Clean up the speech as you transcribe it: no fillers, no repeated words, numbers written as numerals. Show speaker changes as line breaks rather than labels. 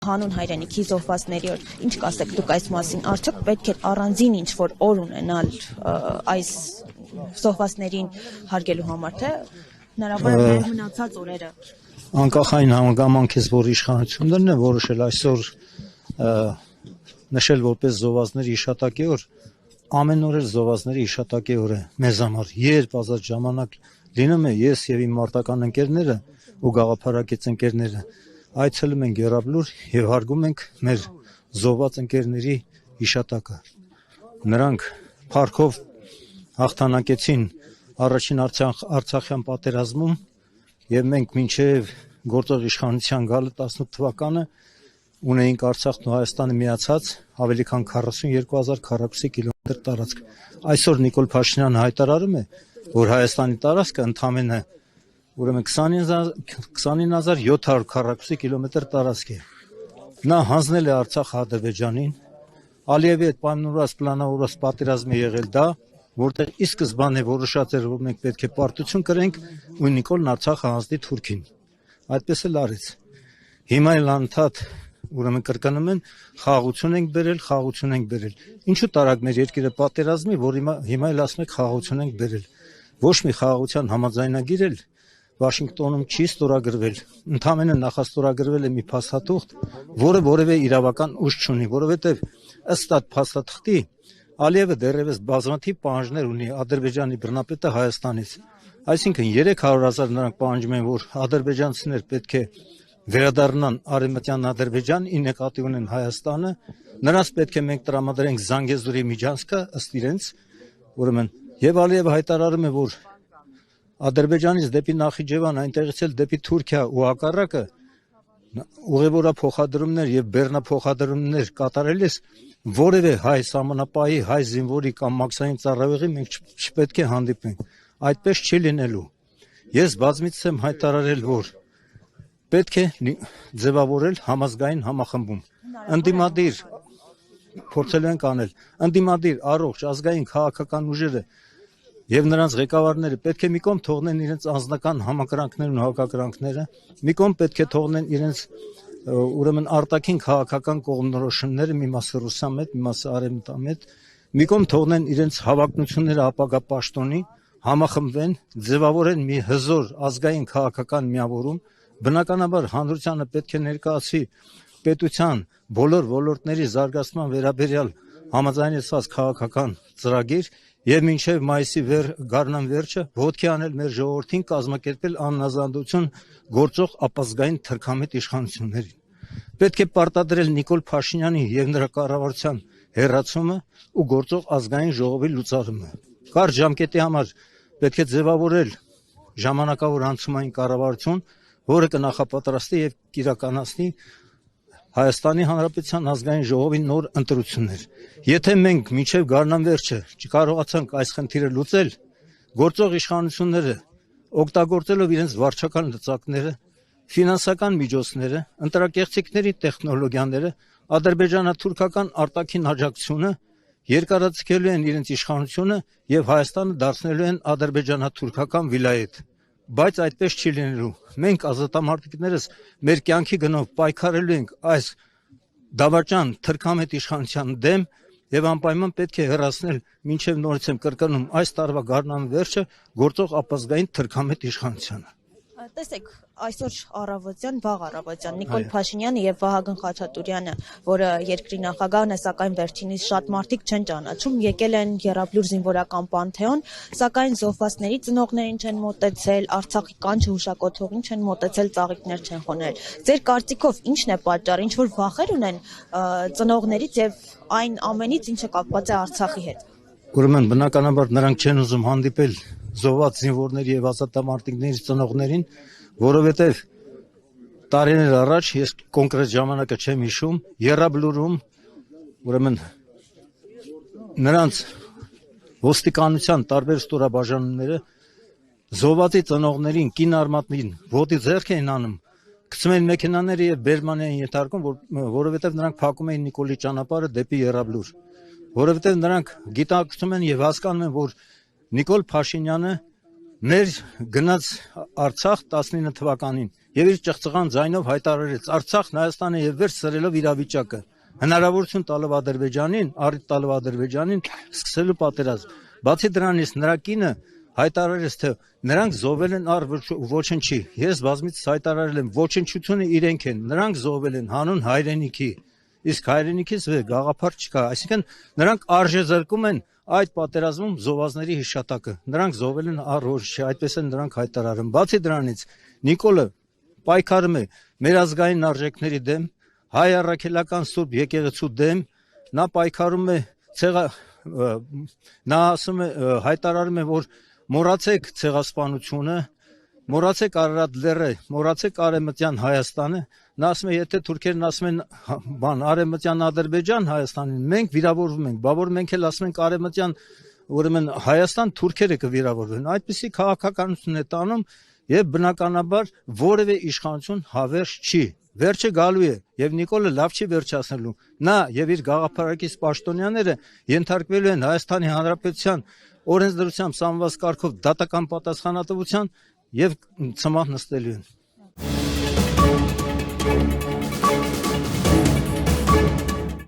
Հանուն հայրենիքի զոհվածների օր, ինչ կասեք դուք այս մասին, արդյոք պետք է առանձին ինչ-որ օր ունենալ այս զոհվածներին հարգելու համար, թե հնարավոր է միայն մնացած օրերը։
Անկախ այն հանգամանքից, որ իշխանություններն են որոշել այսօր նշել որպես զոհվածների հիշատակի օր, ամեն օր էլ զոհվածների հիշատակի օր է մեզ համար։ Երբ ազատ ժամանակ լինում է, ես եւ իմ մարտական ընկերները ու գաղափարակից ընկերները այցելում ենք Եռաբլուր եւ հարգում ենք մեր զոհված ընկերների հիշատակը։ Նրանք փառքով հաղթանակեցին առաջին Արցախյան պատերազմում եւ մենք մինչեւ գործող իշխանության գալը 18 թվականը ունեինք Արցախն ու Հայաստանը միացած ավելի քան 42,000 քառակուսի կիլոմետր տարածք։ Այսօր Նիկոլ Փաշինյանը հայտարարում է, որ Հայաստանի տարածքը ընդամենը ուրեմն 29700 քառակուսի կիլոմետր տարածք է։ Նա հանձնել է Արցախը Ադրբեջանին, Ալիևի հետ պայմանավորված պլանավորված պատերազմ է եղել դա, որտեղ ի սկզբանե որոշած էր, որ մենք պետք է պարտություն կրենք ու Նիկոլն Արցախը հանձնի Թուրքին։ Այդպես էլ արեց։ Հիմա էլ անդադ ուրեմն կրկնում են խաղաղություն ենք բերել։ Ինչու տարակ մեր երկիրը պատերազմի, որ հիմա էլ ասում եք խաղաղություն ենք բերել։ Ոչ մի խաղաղության համաձայնագիր էլ Վաշինգտոնում չի ստորագրվել, ընդամենը նախաստորագրվել է մի փաստաթուղթ, որը որևէ իրավական ուժ չունի, որովհետև ըստ այդ փաստաթղթի Ալիևը դեռևս բազմաթիվ պահանջներ ունի Ադրբեջանի բռնապետը Հայաստանից։ Այսինքն 300,000 նրանք պահանջում են, որ ադրբեջանցիներ պետք է վերադառնան Արևմտյան Ադրբեջան, ի նկատի ունեն Հայաստանը, նրանց պետք է մենք տրամադրենք Զանգեզուրի միջանցքը ըստ իրենց, ուրեմն եւ Ալիևը հայտարարում է, որ Ադրբեջանից դեպի Նախիջևան, այնտեղից էլ դեպի Թուրքիա ու հակառակը ուղևորափոխադրումներ եւ բեռնափոխադրումներ կատարելիս որևէ հայ սահմանապահի, հայ զինվորի կամ մաքսային ծառայողի մենք չպետք է հանդիպենք։ Այդպես չի լինելու։ Ես բազմիցս եմ հայտարարել, որ պետք է ձևավորել համազգային համախմբում։ Ընդդիմադիր փորձել ենք անել, ընդդիմադիր առողջ ազգային քաղաքական ուժերը եւ նրանց ղեկավարները պետք է մի կողմ թողնեն իրենց անձնական համակրանքներն ու հակակրանքները, մի կողմ պետք է թողնեն իրենց ուրեմն արտաքին քաղաքական կողմնորոշումները, մի մասը ռուսամետ, մի մասը արևմտամետ, մի կողմ թողնեն իրենց հավակնությունները ապագա պաշտոնի, համախմբվեն, ձևավորեն մի հզոր ազգային քաղաքական միավորում, բնականաբար հանրությանը պետք է ներկայացվի պետության բոլոր ոլորտների զարգացման վերաբերյալ համաձայնեցված քաղաքական ծրագիր եւ մինչեւ մայիսի գարնան վերջը ոտքի անել մեր ժողովրդին կազմակերպել աննազանդություն գործող ապազգային թրքամետ իշխանություններին։ Պետք է պարտադրել Նիկոլ Փաշինյանի եւ նրա կառավարության հերացումը ու գործող ազգային ժողովի լուծարումը։ Կարճ ժամկետի համար պետք է ձևավորել ժամանակավոր անցումային կառավարություն, որը կնախապատրաստի եւ կիրականացնի Հայաստանի Հանրապետության ազգային ժողովի նոր ընտրություններ։ Եթե մենք մինչև գարնան վերջը չկարողացանք այս խնդիրը լուծել, գործող իշխանությունները օգտագործելով իրենց վարչական լծակները, ֆինանսական միջոցները, ընտրակեղծիքների տեխնոլոգիաները, ադրբեջանա-թուրքական արտաքին աջակցությունը երկարաձգելու են իրենց իշխանությունը եւ Հայաստանը դարձնելու են ադրբեջանա-թուրքական վիլայետ։ Բայց այդպես չի լինելու։ Մենք ազատամարտիկներս մեր կյանքի գնով պայքարելու ենք այս դավաճան թրքամետ իշխանության դեմ եւ անպայման պետք է հեռացնել մինչեւ նորից եմ կրկնում այս տարվա գարնան վերջը գործող ապազգային թրքամետ իշխանությանը։
Տեսեք, այսօր առավոտյան, վաղ առավոտյան Նիկոլ Փաշինյանը եւ Վահագն Խաչատուրյանը, որը երկրի նախագահն է, սակայն վերջինիս շատ մարդիկ չեն ճանաչում, եկել են Եռաբլուր զինվորական պանթեոն, սակայն զոհվածների ծնողներին չեն մոտեցել, Արցախի կանչը հուշակոթողին չեն մոտեցել, ծաղիկներ չեն խոնել։ Ձեր կարծիքով ի՞նչն է պատճառը, ինչ որ վախեր ունեն ծնողներից եւ այն ամենից, ինչը կապված է Արցախի հետ։
Ուրեմն բնականաբար նրանք չեն ուզում հանդիպել զոհված զինվորների եւ ազատամարտիկների ծնողներին, որովհետեւ տարիներ առաջ ես կոնկրետ ժամանակը չեմ հիշում, Եռաբլուրում ուրեմն նրանց ոստիկանության տարբեր ստորաբաժանումները զոհվածի ծնողներին, կին արմատին ոտի ձեռք էին անում, գցում էին մեքենաները եւ բերման էին ենթարկում, որովհետեւ նրանք փակում էին Նիկոլի ճանապարհը դեպի Եռաբլուր, որովհետեւ նրանք գիտակցում են եւ հասկանում են, որ Նիկոլ Փաշինյանը մեր գնաց Արցախ 19 թվականին եւ իր ճղծղան ձայնով հայտարարեց Արցախն Հայաստանը եւ վերջ սրելով իրավիճակը հնարավորություն տալով Ադրբեջանին, առիթ տալով Ադրբեջանին սկսելու պատերազմ։ Բացի դրանից նրա կինը հայտարարեց թե նրանք զոհվել են առ ոչնչի։ Ես բազմիցս հայտարարել եմ ոչնչությունը իրենք են, նրանք զոհվել են հանուն հայրենիքի։ Իսկ հայրենիքից գաղափար չկա, այսինքն նրանք արժեզրկում են այդ պատերազմում զոհվածների հիշատակը։ Նրանք զոհվել են առ ոչնչի, այդպես են նրանք հայտարարում։ Բացի դրանից Նիկոլը պայքարում է մեր ազգային արժեքների դեմ, հայ առաքելական Սուրբ եկեղեցու դեմ, նա պայքարում է նա ասում է հայտարարում է որ մոռացեք ցեղասպանությունը, մոռացեք Արարատ լեռը, մոռացեք Արևմտյան Հայաստանը, նա ասում է եթե թուրքերն ասում են բան Արևմտյան Ադրբեջան Հայաստանին, մենք վիրավորվում ենք, բա որ մենք էլ ասում ենք Արևմտյան ուրեմն Հայաստան թուրքերը կվիրավորվեն, այդպիսի քաղաքականություն է տանում եւ բնականաբար որևէ իշխանություն հավերժ չի։ Վերջը գալու է եւ Նիկոլը լավ չի վերջացնելու։ Նա եւ իր գաղափարակից պաշտոնյաները ենթարկվելու են Հայաստանի Հանրապետության օրենսդրությամբ սահմանված կարգով դատական պատասխանատվության եւ ծմահ նստելու են։